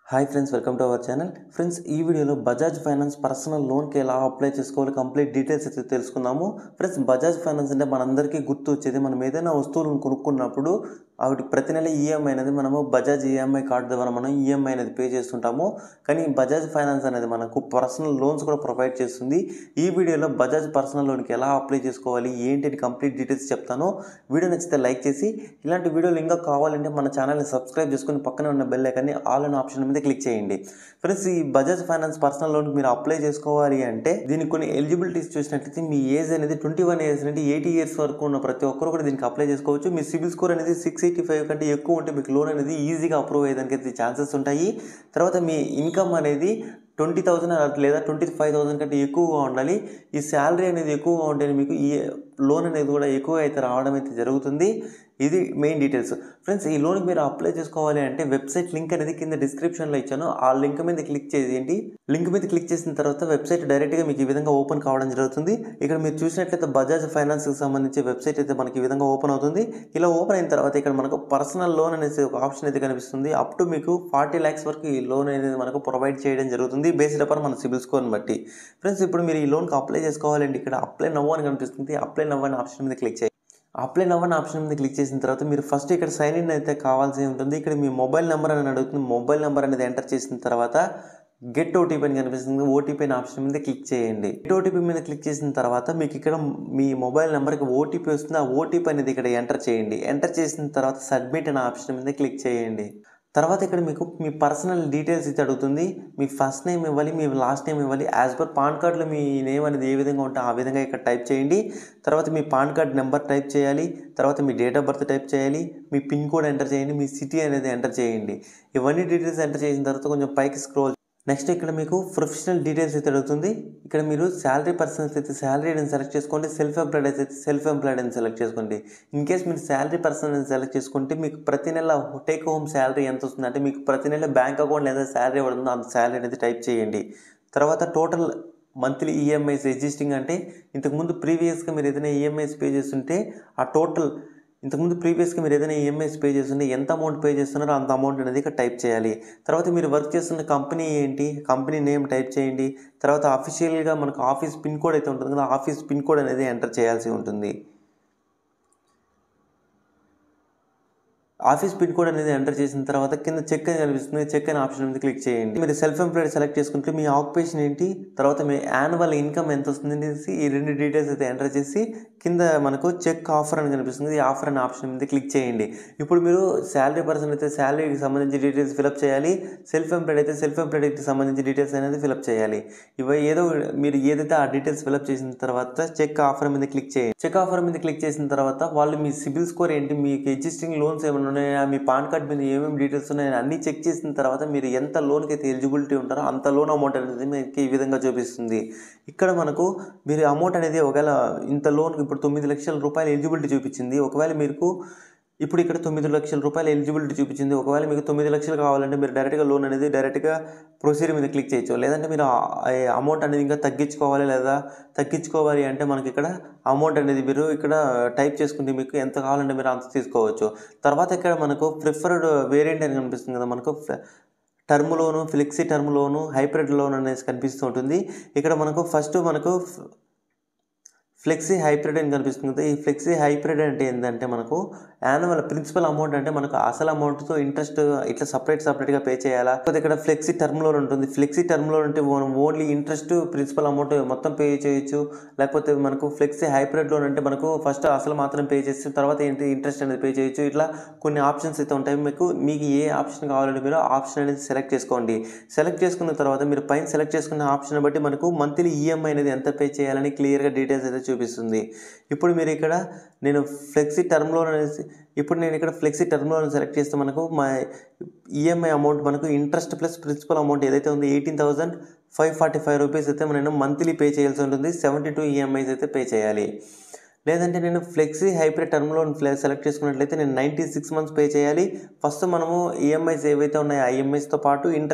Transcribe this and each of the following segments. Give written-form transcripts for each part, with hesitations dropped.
Hi friends, welcome to our channel. Friends, ఈ వీడియోలో Bajaj finance personal లోన్కి ఎలా అప్లై చేసుకోవాలి కంప్లీట్ డీటెయిల్స్ అయితే తెలుసుకుందాము. ఫ్రెండ్స్, బజాజ్ ఫైనాన్స్ అంటే మనందరికీ గుర్తు వచ్చేది, మనం ఏదైనా వస్తువులను కొనుక్కున్నప్పుడు వాటి ప్రతి నెల ఈఎంఐ అనేది మనము బజాజ్ ఈఎంఐ కార్డు ద్వారా మనం ఈఎంఐ అనేది పే చేస్తుంటాము. కానీ బజాజ్ ఫైనాన్స్ అనేది మనకు పర్సనల్ లోన్స్ కూడా ప్రొవైడ్ చేస్తుంది. ఈ వీడియోలో బజాజ్ పర్సనల్ లోన్కి ఎలా అప్లై చేసుకోవాలి ఏంటి కంప్లీట్ డీటెయిల్స్ చెప్తాను. వీడియో నచ్చితే లైక్ చేసి, ఇలాంటి వీడియోలు ఇంకా కావాలంటే మన ఛానల్ని సబ్స్క్రైబ్ చేసుకుని పక్కనే ఉన్న బెల్ ఐకాన్ని ఆల్ అనే ఆప్షన్ మీద క్లిక్ చేయండి. ఫ్రెండ్స్, ఈ బజాజ్ ఫైనాన్స్ పర్సనల్ లోన్ మీరు అప్లై చేసుకోవాలి అంటే దీనికి కొన్ని ఎలిజిబిలిటీస్ చూసినట్లయితే మీ ఏజ్ అనేది 21 ఇయర్స్ నుండి 80 ఇయర్స్ వరకు ఉన్న ప్రతి ఒక్కరు కూడా దీనికి అప్లై చేసుకోవచ్చు. మీ సిబిల్ స్కోర్ అనేది 685 కంటే ఎక్కువ ఉంటే మీకు లోన్ అనేది ఈజీగా అప్రూవ్ అయ్యేదానికి అయితే ఛాన్సెస్ ఉంటాయి. తర్వాత మీ ఇన్కమ్ అనేది 20,000 లేదా 25,000 కంటే ఎక్కువగా ఉండాలి. ఈ శాలరీ అనేది ఎక్కువగా ఉంటేనే మీకు ఈ లోన్ అనేది కూడా ఎక్కువ అయితే రావడం అయితే జరుగుతుంది. ఇది మెయిన్ డీటెయిల్స్. ఫ్రెండ్స్, ఈ లోన్కి మీరు అప్లై చేసుకోవాలి అంటే వెబ్సైట్ లింక్ అనేది కింద డిస్క్రిప్షన్లో ఇచ్చాను. ఆ లింక్ మీద క్లిక్ చేయండి. లింక్ మీద క్లిక్ చేసిన తర్వాత వెబ్సైట్ డైరెక్ట్గా మీకు ఈ విధంగా ఓపెన్ కావడం జరుగుతుంది. ఇక్కడ మీరు చూసినట్లయితే బజాజ్ ఫైనాన్స్కి సంబంధించి వెబ్సైట్ అయితే మనకి ఈ విధంగా ఓపెన్ అవుతుంది. ఇలా ఓపెన్ అయిన తర్వాత ఇక్కడ మనకు పర్సనల్ లోన్ అనేసి ఒక ఆప్షన్ అయితే కనిపిస్తుంది. అప్ టు మీకు 40 lakhs వరకు ఈ లోన్ అనేది మనకు ప్రొవైడ్ చేయడం జరుగుతుంది బేస్డ్ అపాన్ మన సిబిల్ స్కోర్ని బట్టి. ఫ్రెండ్స్, ఇప్పుడు మీరు ఈ లోన్కి అప్లై చేసుకోవాలంటే ఇక్కడ అప్లై నవ్ అని కనిపిస్తుంది. అప్లై నవ్ అనే ఆప్షన్ మీద క్లిక్ చేయండి. అప్లై నవ్ అనే ఆప్షన్ మీద క్లిక్ చేసిన తర్వాత మీరు ఫస్ట్ ఇక్కడ సైన్ ఇన్ అయితే కావాల్సి ఉంటుంది. ఇక్కడ మీ మొబైల్ నెంబర్ అని అడుగుతుంది. మొబైల్ నెంబర్ అనేది ఎంటర్ చేసిన తర్వాత గెట్ ఓటీపీ అని కనిపిస్తుంది. ఓటీపీ అనే ఆప్షన్ మీద క్లిక్ చేయండి. గెట్ ఓటీపీ మీద క్లిక్ చేసిన తర్వాత మీకు ఇక్కడ మీ మొబైల్ నెంబర్కి ఓటీపీ వస్తుంది. ఆ ఓటీపీ అనేది ఇక్కడ ఎంటర్ చేయండి. ఎంటర్ చేసిన తర్వాత సబ్మిట్ అనే ఆప్షన్ మీద క్లిక్ చేయండి. తర్వాత ఇక్కడ మీకు మీ పర్సనల్ డీటెయిల్స్ అయితే అడుగుతుంది. మీ ఫస్ట్ నేమ్ ఇవ్వాలి, మీ లాస్ట్ నేమ్ ఇవ్వాలి. యాజ్ పర్ పాన్ కార్డులో మీ నేమ్ అనేది ఏ విధంగా ఉంటే ఆ విధంగా ఇక్కడ టైప్ చేయండి. తర్వాత మీ పాన్ కార్డ్ నెంబర్ టైప్ చేయాలి. తర్వాత మీ డేట్ ఆఫ్ బర్త్ టైప్ చేయాలి. మీ పిన్ కోడ్ ఎంటర్ చేయండి. మీ సిటీ అనేది ఎంటర్ చేయండి. ఇవన్నీ డీటెయిల్స్ ఎంటర్ చేసిన తర్వాత కొంచెం పైకి స్క్రోల్. నెక్స్ట్ ఇక్కడ మీకు ప్రొఫెషనల్ డీటెయిల్స్ అయితే అడుగుతుంది. ఇక్కడ మీరు శాలరీ పర్సన్స్ అయితే శాలరీ అని సెలెక్ట్ చేసుకోండి. సెల్ఫ్ ఎంప్లాయిడ్ అయితే సెల్ఫ్ ఎంప్లాయిడ్ అని సెలెక్ట్ చేసుకోండి. ఇన్ కేస్ మీరు శాలరీ పర్సన్ అని సెలెక్ట్ చేసుకుంటే మీకు ప్రతి నెల టేక్ హోమ్ శాలరీ ఎంత వస్తుంది అంటే మీకు ప్రతి నెల బ్యాంక్ అకౌంట్ లేదా శాలరీ పడుతుందో అంత శాలరీ అనేది టైప్ చేయండి. తర్వాత టోటల్ మంత్లీ ఈఎంఐస్ ఎగ్జిస్టింగ్ అంటే ఇంతకుముందు ప్రీవియస్గా మీరు ఏదైనా ఈఎంఐస్ పే చేస్తుంటే ఆ టోటల్ ఇంతకుముందు ప్రీవియస్గా మీరు ఏదైనా ఈఎంఐస్ పే చేస్తుంటే ఎంత అమౌంట్ పే చేస్తున్నారో అంత అమౌంట్ అనేది ఇక్కడ టైప్ చేయాలి. తర్వాత మీరు వర్క్ చేస్తున్న కంపెనీ ఏంటి, కంపెనీ నేమ్ టైప్ చేయండి. తర్వాత అఫీషియల్గా మనకు ఆఫీస్ పిన్ కోడ్ అయితే ఉంటుంది కదా, ఆఫీస్ పిన్ కోడ్ అనేది ఎంటర్ చేయాల్సి ఉంటుంది. ఆఫీస్ పిన్ కోడ్ అనేది ఎంటర్ చేసిన తర్వాత కింద చెక్ అని కనిపిస్తుంది. చెక్ అనే ఆప్షన్ మీద క్లిక్ చేయండి. మీరు సెల్ఫ్ ఎంప్లాయిడ్ సెలెక్ట్ చేసుకుంటే మీ ఆక్యుపేషన్ ఏంటి, తర్వాత మీ యాన్యువల్ ఇన్కమ్ ఎంత వస్తుంది అనేసి ఈ రెండు డీటెయిల్స్ అయితే ఎంటర్ చేసి కింద మనకు చెక్ ఆఫర్ అని కనిపిస్తుంది. ఈ ఆఫర్ అనే ఆప్షన్ మీద క్లిక్ చేయండి. ఇప్పుడు మీరు శాలరీ పర్సన్ అయితే శాలరీకి సంబంధించి డీటెయిల్స్ ఫిలప్ చేయాలి. సెల్ఫ్ ఎంప్లాయిడ్ అయితే సెల్ఫ్ ఎంప్లాయిడ్కి సంబంధించి డీటెయిల్స్ అనేది ఫిలప్ చేయాలి. ఇవి మీరు ఏదైతే ఆ డీటెయిల్స్ ఫిలప్ చేసిన తర్వాత చెక్ ఆఫర్ మీద క్లిక్ చేయండి. చెక్ ఆఫర్ మీద క్లిక్ చేసిన తర్వాత వాళ్ళు మీ సిబిల్ స్కోర్ ఏంటి, మీకు ఎగ్జిస్టింగ్ లోన్స్ ఏమైనా ఉన్నాయా, మీ పాన్ కార్డ్ మీద ఏమేమి డీటెయిల్స్ ఉన్నాయని అన్నీ చెక్ చేసిన తర్వాత మీరు ఎంత లోన్కి అయితే ఎలిజిబిలిటీ ఉంటారో అంత లోన్ అమౌంట్ అనేది మీకు ఈ విధంగా చూపిస్తుంది. ఇక్కడ మనకు మీరు అమౌంట్ అనేది ఒకవేళ ఇంత లోన్కి ఇప్పుడు 9 లక్షల రూపాయలు ఎలిజిబిలిటీ చూపించింది. ఒకవేళ మీకు ఇప్పుడు ఇక్కడ 9 లక్షల రూపాయలు ఎలిజిబిలిటీ చూపించింది. ఒకవేళ మీకు 9 లక్షలు కావాలంటే మీరు డైరెక్ట్గా లోన్ అనేది డైరెక్ట్గా ప్రొసీడ్ మీద క్లిక్ చేయొచ్చు. లేదంటే మీరు అమౌంట్ అనేది ఇంకా తగ్గించుకోవాలి అంటే మనకి ఇక్కడ అమౌంట్ అనేది మీరు ఇక్కడ టైప్ చేసుకుంటే మీకు ఎంత కావాలంటే మీరు అంత తీసుకోవచ్చు. తర్వాత ఇక్కడ మనకు ప్రిఫర్డ్ వేరియంట్ అని కనిపిస్తుంది కదా, మనకు term loan, flexi term loan, hybrid loan అనేసి కనిపిస్తూ ఉంటుంది. ఇక్కడ మనకు ఫస్ట్ మనకు ఫ్లెక్సీ హైబ్రిడ్ అని కనిపిస్తుంది. ఈ ఫ్లెక్సీ హైబ్రిడ్ అంటే ఏంటంటే మనకు యాన్యువల్ ప్రిన్సిపల్ అమౌంట్ అంటే మనకు అసలు అమౌంట్తో ఇంట్రెస్ట్ ఇట్లా సపరేట్గా పే చేయాలా. లేకపోతే ఇక్కడ ఫ్లెక్సీ టర్మ్ లోన్ ఉంటుంది. ఫ్లెక్సీ టర్మ్ లోన్ అంటే మనం ఓన్లీ ఇంట్రెస్ట్ ప్రిన్సిపల్ అమౌంట్ మొత్తం పే చేయొచ్చు. లేకపోతే మనకు ఫ్లెక్సీ హైబ్రిడ్ లోన్ అంటే మనకు ఫస్ట్ అసలు మాత్రం పే చేసి తర్వాత ఏంటి ఇంట్రెస్ట్ అనేది పే చేయొచ్చు. ఇట్లా కొన్ని ఆప్షన్స్ అయితే ఉంటాయి. మీకు ఏ ఆప్షన్ కావాలంటే మీరు ఆప్షన్ అనేది సెలెక్ట్ చేసుకోండి. సెలెక్ట్ చేసుకున్న తర్వాత మీరు పైన సెలెక్ట్ చేసుకున్న ఆప్షన్ బట్టి మనకు మంత్లీ ఈఎంఐ అనేది ఎంత పే చేయాలని క్లియర్గా డీటెయిల్స్ అయితే చూపిస్తుంది. ఇప్పుడు మీరు ఇక్కడ నేను ఫ్లెక్సీ టర్మ్ లోన్ అనేసి ఫ్లెక్సీ టర్మ్ లోన్ సెలెక్ట్ చేస్తే మనకు మా ఈఎంఐ అమౌంట్ మనకు ఇంట్రెస్ట్ ప్లస్ ప్రిన్సిపల్ అమౌంట్ ఏదైతే ఉందో 18,545 రూపీస్ అయితే మనం మంత్లీ పే చేయాల్సి ఉంటుంది. 72 ఈఎంఐస్ అయితే పే చేయాలి. లేదంటే నేను flexi hybrid term loan select చేసుకున్నట్లయితే నేను 96 మంత్స్ పే చేయాలి. ఫస్ట్ మనము ఈఎంఐస్ ఏవైతే ఉన్నాయో ఆ ఈఎంఐస్తో పాటు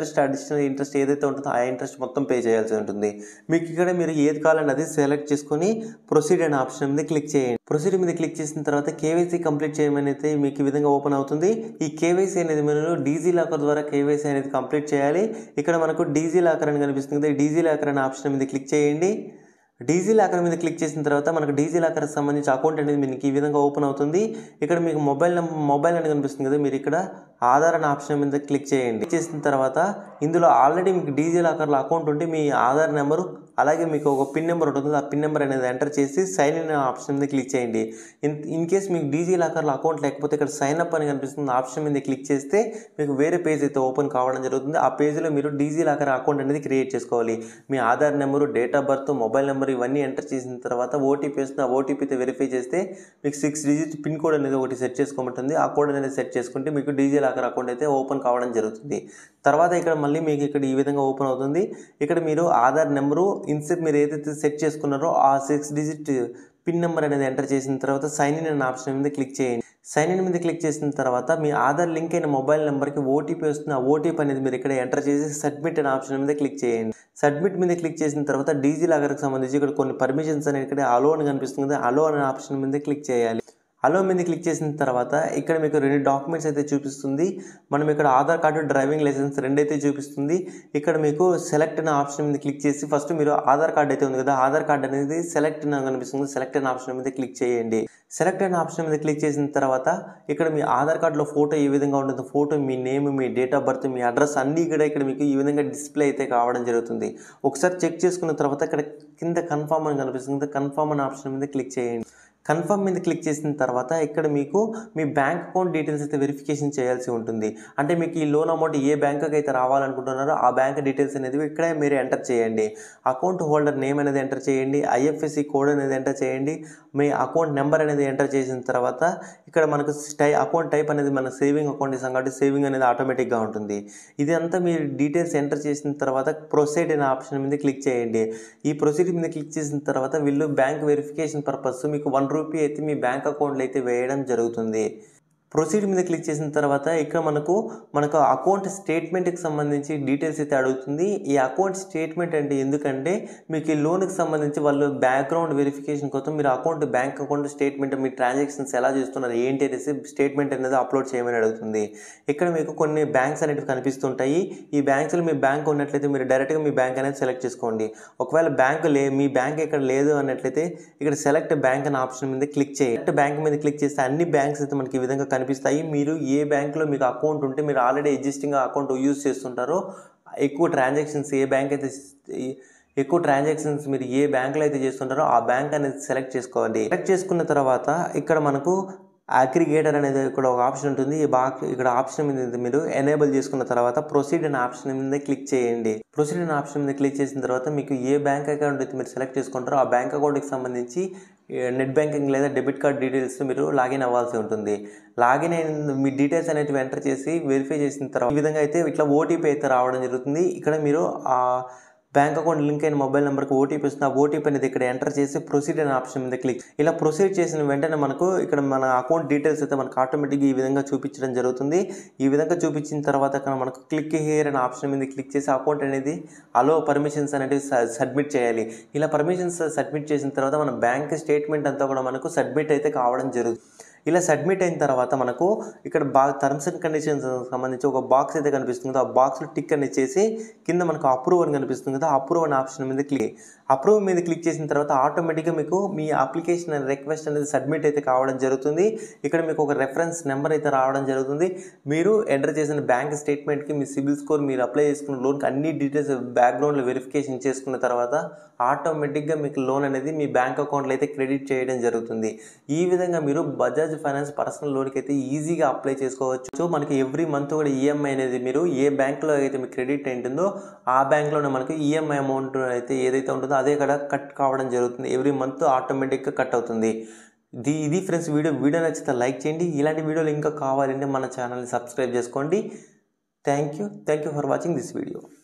అడిషనల్ ఇంట్రెస్ట్ ఏదైతే ఉంటుందో ఆ ఇంట్రెస్ట్ మొత్తం పే చేయాల్సి ఉంటుంది. మీకు ఇక్కడ మీరు ఏది కావాలంటే అది సెలెక్ట్ చేసుకొని ప్రొసీడ్ అనే ఆప్షన్ మీద క్లిక్ చేయండి. ప్రొసీడ్ మీద క్లిక్ చేసిన తర్వాత కేవైసీ కంప్లీట్ చేయమని అయితే మీకు ఈ విధంగా ఓపెన్ అవుతుంది. ఈ కేవైసీ అనేది మీరు డీజీ లాకర్ ద్వారా కేవైసీ అనేది కంప్లీట్ చేయాలి. ఇక్కడ మనకు డీజీ లాకర్ అని కనిపిస్తుంది. డీజీ లాకర్ అనే ఆప్షన్ మీద క్లిక్ చేయండి. డీజీ లాకర్ మీద క్లిక్ చేసిన తర్వాత మనకు డీజీ లాకర్కి సంబంధించి అకౌంట్ అనేది మీకు ఈ విధంగా ఓపెన్ అవుతుంది. ఇక్కడ మీకు మొబైల్ అనేది కనిపిస్తుంది కదా, మీరు ఇక్కడ ఆధార్ అనే ఆప్షన్ మీద క్లిక్ చేయండి. క్లిక్ చేసిన తర్వాత ఇందులో ఆల్రెడీ మీకు డీజీ లాకర్లో అకౌంట్ ఉంటే మీ ఆధార్ నెంబరు అలాగే మీకు ఒక పిన్ నెంబర్ ఉంటుంది. ఆ పిన్ నెంబర్ అనేది ఎంటర్ చేసి సైన్ ఇన్ ఆప్షన్ మీద క్లిక్ చేయండి. ఇన్ కేస్ మీకు డీజీ లాకర్లో అకౌంట్ లేకపోతే ఇక్కడ సైన్ అప్ అని కనిపిస్తుంది ఆప్షన్ మీద క్లిక్ చేస్తే మీకు వేరే పేజ్ అయితే ఓపెన్ కావడం జరుగుతుంది. ఆ పేజ్లో మీరు డీజీ లాకర్ అకౌంట్ అనేది క్రియేట్ చేసుకోవాలి. మీ Aadhaar number, date of birth, mobile number ఇవన్నీ ఎంటర్ చేసిన తర్వాత ఓటీపీ వస్తుంది. ఆ ఓటీపీతో వెరిఫై చేస్తే మీకు 6 డిజిట్ పిన్ కోడ్ అనేది ఒకటి సెట్ చేసుకోమంటుంది. ఆ కోడ్ అనేది సెట్ చేసుకుంటే మీకు డీజీ లాకర్ అకౌంట్ అయితే ఓపెన్ కావడం జరుగుతుంది. తర్వాత ఇక్కడ మళ్ళీ మీకు ఇక్కడ ఈ విధంగా ఓపెన్ అవుతుంది. ఇక్కడ మీరు ఆధార్ నెంబరు ఇన్సెట్ మీరు ఏదైతే సెట్ చేసుకున్నారో ఆ 6 డిజిట్ పిన్ నెంబర్ అనేది ఎంటర్ చేసిన తర్వాత సైన్ ఇన్ అనే ఆప్షన్ మీద క్లిక్ చేయండి. సైన్ ఇన్ మీద క్లిక్ చేసిన తర్వాత మీ ఆధార్ లింక్ అయిన మొబైల్ నెంబర్కి ఓటీపీ వస్తుంది. ఆ ఓటీపీ అనేది మీరు ఇక్కడ ఎంటర్ చేసి సబ్మిట్ అనే ఆప్షన్ మీద క్లిక్ చేయండి. సబ్మిట్ మీద క్లిక్ చేసిన తర్వాత డీజీ లాకర్కి సంబంధించి ఇక్కడ కొన్ని పర్మిషన్స్ అనేది ఇక్కడ అలో అని కనిపిస్తుంది. అలో అనే ఆప్షన్ మీద క్లిక్ చేయాలి. అలో మీద క్లిక్ చేసిన తర్వాత ఇక్కడ మీకు 2 డాక్యుమెంట్స్ అయితే చూపిస్తుంది. మనం ఇక్కడ ఆధార్ కార్డు, డ్రైవింగ్ లైసెన్స్ రెండైతే చూపిస్తుంది. ఇక్కడ మీకు సెలెక్ట్ అనే ఆప్షన్ మీద క్లిక్ చేసి ఫస్ట్ మీరు ఆధార్ కార్డు అయితే ఉంది కదా, ఆధార్ కార్డు అనేది సెలెక్ట్ అని కనిపిస్తుంది. సెలెక్ట్ అనే ఆప్షన్ మీద క్లిక్ చేయండి. సెలెక్ట్ అనే ఆప్షన్ మీద క్లిక్ చేసిన తర్వాత ఇక్కడ మీ ఆధార్ కార్డులో ఫోటో ఏ విధంగా ఉంటుందో photo, me name, me date of birth, me address అన్నీ కూడా ఇక్కడ మీకు ఈ విధంగా డిస్ప్లే అయితే కావడం జరుగుతుంది. ఒకసారి చెక్ చేసుకున్న తర్వాత ఇక్కడ కింద కన్ఫర్మ్ అని కనిపిస్తుంది. కన్ఫర్మ్ అనే ఆప్షన్ మీద క్లిక్ చేయండి. కన్ఫర్మ్ మీద క్లిక్ చేసిన తర్వాత ఇక్కడ మీకు మీ బ్యాంక్ అకౌంట్ డీటెయిల్స్ అయితే వెరిఫికేషన్ చేయాల్సి ఉంటుంది. అంటే మీకు ఈ లోన్ అమౌంట్ ఏ బ్యాంకుకి అయితే రావాలనుకుంటున్నారో ఆ బ్యాంక్ డీటెయిల్స్ అనేది ఇక్కడే మీరు ఎంటర్ చేయండి. అకౌంట్ హోల్డర్ నేమ్ అనేది ఎంటర్ చేయండి. ఐఎఫ్ఎస్సి కోడ్ అనేది ఎంటర్ చేయండి. మీ అకౌంట్ నెంబర్ అనేది ఎంటర్ చేసిన తర్వాత ఇక్కడ మనకు అకౌంట్ టైప్ అనేది మన సేవింగ్ అకౌంట్ ఇస్తాం కాబట్టి సేవింగ్ అనేది ఆటోమేటిక్గా ఉంటుంది. ఇది అంతా మీరు డీటెయిల్స్ ఎంటర్ చేసిన తర్వాత ప్రొసీడ్ అనే ఆప్షన్ మీద క్లిక్ చేయండి. ఈ ప్రొసీడ్ మీద క్లిక్ చేసిన తర్వాత వీళ్ళు బ్యాంక్ వెరిఫికేషన్ పర్పస్ మీకు ₹1 అయితే మీ బ్యాంక్ అకౌంట్లో అయితే వేయడం జరుగుతుంది. ప్రొసీడ్ మీద క్లిక్ చేసిన తర్వాత ఇక్కడ మనకు అకౌంట్ స్టేట్మెంట్కి సంబంధించి డీటెయిల్స్ అయితే అడుగుతుంది. ఈ అకౌంట్ స్టేట్మెంట్ అంటే ఎందుకంటే మీకు ఈ లోన్కి సంబంధించి వాళ్ళు బ్యాక్గ్రౌండ్ వెరిఫికేషన్ కోసం మీరు బ్యాంక్ అకౌంట్ స్టేట్మెంట్, మీ ట్రాన్సాక్షన్స్ ఎలా చేస్తున్నారు ఏంటి అనేసి స్టేట్మెంట్ అనేది అప్లోడ్ చేయమని అడుగుతుంది. ఇక్కడ మీకు కొన్ని బ్యాంక్స్ అనేవి కనిపిస్తుంటాయి. ఈ బ్యాంక్స్లో మీ బ్యాంక్ ఉన్నట్లయితే మీరు డైరెక్ట్గా మీ బ్యాంక్ అనేది సెలెక్ట్ చేసుకోండి. ఒకవేళ మీ బ్యాంక్ ఇక్కడ లేదు అన్నట్లయితే ఇక్కడ సెలెక్ట్ బ్యాంక్ అనే ఆప్షన్ మీద క్లిక్ చేయండి. బ్యాంక్ మీద క్లిక్ చేస్తే అన్ని బ్యాంక్స్ అయితే మనకి ఈ విధంగా కనిపిస్తాయి. మీరు ఏ బ్యాంక్లో మీకు అకౌంట్ ఉంటే మీరు ఆల్రెడీ ఎగ్జిస్టింగ్ అకౌంట్ యూజ్ చేస్తుంటారో ఎక్కువ ట్రాన్సాక్షన్స్ మీరు ఏ బ్యాంక్లో అయితే చేస్తుంటారో ఆ బ్యాంక్ అనేది సెలెక్ట్ చేసుకోవాలి. సెలెక్ట్ చేసుకున్న తర్వాత ఇక్కడ మనకు అగ్రిగేటర్ అనేది ఇక్కడ ఒక ఆప్షన్ ఉంటుంది. ఇక్కడ ఆప్షన్ మీద మీరు ఎనేబుల్ చేసుకున్న తర్వాత ప్రొసీడ్ అనే ఆప్షన్ మీద క్లిక్ చేయండి. ప్రొసీడ్ అనే ఆప్షన్ మీద క్లిక్ చేసిన తర్వాత మీకు ఏ బ్యాంక్ అకౌంట్ అయితే మీరు సెలెక్ట్ చేసుకుంటారో ఆ బ్యాంక్ అకౌంట్కి సంబంధించి నెట్ బ్యాంకింగ్ లేదా డెబిట్ కార్డ్ డీటెయిల్స్ మీరు లాగిన్ అవ్వాల్సి ఉంటుంది. లాగిన్ అయిన మీ డీటెయిల్స్ అనేవి ఎంటర్ చేసి వెరిఫై చేసిన తర్వాత ఈ విధంగా అయితే ఇట్లా ఓటీపీ అయితే రావడం జరుగుతుంది. ఇక్కడ మీరు ఆ బ్యాంక్ అకౌంట్ లింక్ అయిన మొబైల్ నెంబర్కి ఓటీపీ వస్తుంది. ఆ ఓటీపీ అనేది ఇక్కడ ఎంటర్ చేసి ప్రొసీడ్ అనే ఆప్షన్ మీద క్లిక్. ఇలా ప్రొసీడ్ చేసిన వెంటనే మనకు ఇక్కడ మన అకౌంట్ డీటెయిల్స్ అయితే మనకు ఆటోమేటిక్గా ఈ విధంగా చూపించడం జరుగుతుంది. ఈ విధంగా చూపించిన తర్వాత మనకు క్లిక్ హియర్ అనే ఆప్షన్ మీద క్లిక్ చేసి అకౌంట్ అనేది అలో పర్మిషన్స్ అనేవి సబ్మిట్ చేయాలి. ఇలా పర్మిషన్స్ సబ్మిట్ చేసిన తర్వాత మన బ్యాంక్ స్టేట్మెంట్ అంతా కూడా మనకు సబ్మిట్ అయితే కావడం జరుగుతుంది. ఇలా సబ్మిట్ అయిన తర్వాత మనకు ఇక్కడ టర్మ్స్ అండ్ కండిషన్స్ సంబంధించి ఒక బాక్స్ అయితే కనిపిస్తుంది. ఆ బాక్స్లో టిక్ అని చేసి కింద మనకు అప్రూవ్ అని కనిపిస్తుంది కదా, అప్రూవ్ అనే ఆప్షన్ మీద అప్రూవ్ మీద క్లిక్ చేసిన తర్వాత ఆటోమేటిక్గా మీకు మీ అప్లికేషన్ అండ్ రిక్వెస్ట్ అనేది సబ్మిట్ అయితే కావడం జరుగుతుంది. ఇక్కడ మీకు ఒక రెఫరెన్స్ నెంబర్ అయితే రావడం జరుగుతుంది. మీరు ఎంటర్ చేసిన బ్యాంక్ స్టేట్మెంట్కి మీ సిబిల్ స్కోర్, మీరు అప్లై చేసుకున్న లోన్కి అన్ని డీటెయిల్స్ బ్యాక్గ్రౌండ్లో వెరిఫికేషన్ చేసుకున్న తర్వాత ఆటోమేటిక్గా మీకు లోన్ అనేది మీ బ్యాంక్ అకౌంట్లో అయితే క్రెడిట్ చేయడం జరుగుతుంది. ఈ విధంగా మీరు బజాజ్ ఫైనాన్స్ పర్సనల్ లోన్కి అయితే ఈజీగా అప్లై చేసుకోవచ్చు. సో మనకి ఎవ్రీ మంత్ కూడా ఈఎంఐ అనేది మీరు ఏ బ్యాంక్లో అయితే మీకు క్రెడిట్ అయింటుందో ఆ బ్యాంక్లోనే మనకి ఈఎంఐ అమౌంట్ అయితే ఏదైతే ఉంటుందో అదే కూడా కట్ కావడం జరుగుతుంది. ఎవ్రీ మంత్ ఆటోమేటిక్గా కట్ అవుతుంది. ఇది ఫ్రెండ్స్ వీడియో నచ్చితే లైక్ చేయండి. ఇలాంటి వీడియోలు ఇంకా కావాలంటే మన ఛానల్ని సబ్స్క్రైబ్ చేసుకోండి. Thank you for watching this video.